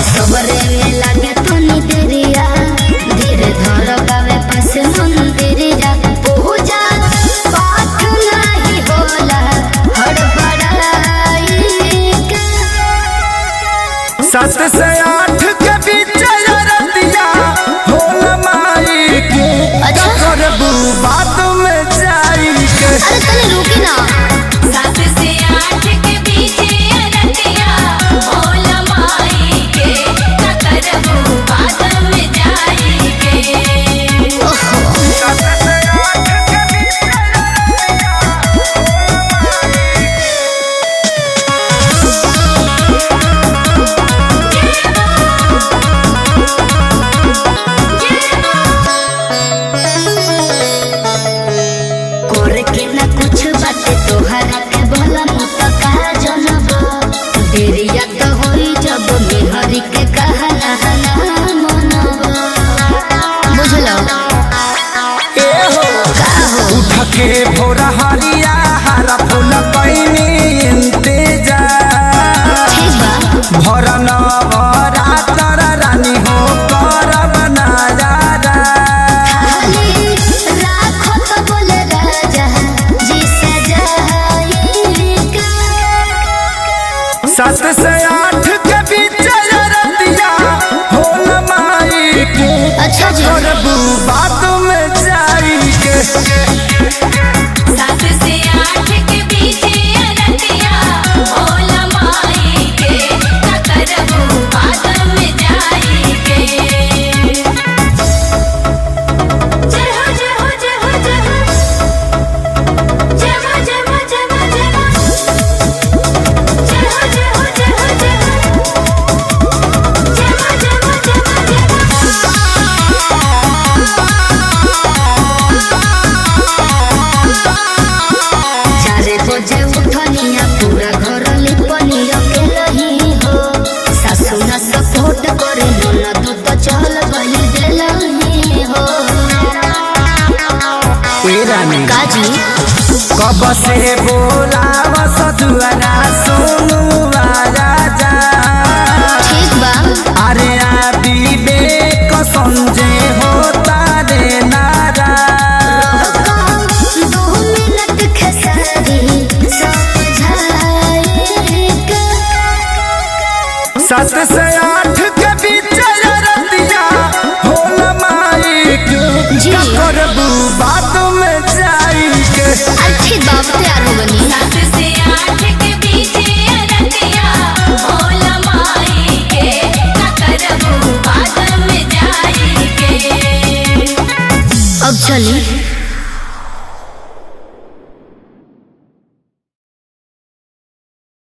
सबरे में लागे तनी देरिया धीरे धर गावे पास मंदिरिया पूजा पाठ नहीं होला हड़बड़ाई के 7 से 8 के बीच रतिया होला माई के अच्छा करबू बात में जाई के। अरे तनी रुकी ना 7 से 8 के बीच रतिया होला माई के करबू बात में जाई के। 7 से 8 के बीच करे के ना कुछ बाटे तोहरा के भला मुत कहा जनब देरिया तो होई जब मेहरी के कहना ना मनब बुझलो ए हो का हो उठ के भोरा हरिया हरा फूल पैनी इंतजार ठीक बा भरन रातर रानी हो करब नजारा। खाली राखो तो बोले राजा जी सजाई का 7 से 8 के बीच रतिया होल माई के अच्छा जी करबू बात में जाई के। 7 से 8 के बीच रतिया होला माई के करबू बात में जाई के। जय हो जय हो जय हो जय हो जय हो जय हो जय हो जय हो जय हो जय हो जय चारे बजे उठनिया पूरा घर लिपनिया के लही हो सासु ना सपोर्ट करे ननद तो चल गई देलही हो ए रानी काजी कब से बोलाव सजुआना सुनु राजा ठीक बा अरे विवेक संजय होता रे नारा। 2 मिनट खेसारी समझाई के 7 से 8 के बीच रतिया होल माई के जी। करबू बात में जाई के। अच्छी बात तैयार हो बनी 7 से 8 के बीच रतिया होला माई के करबू बात में जाई के। अब चली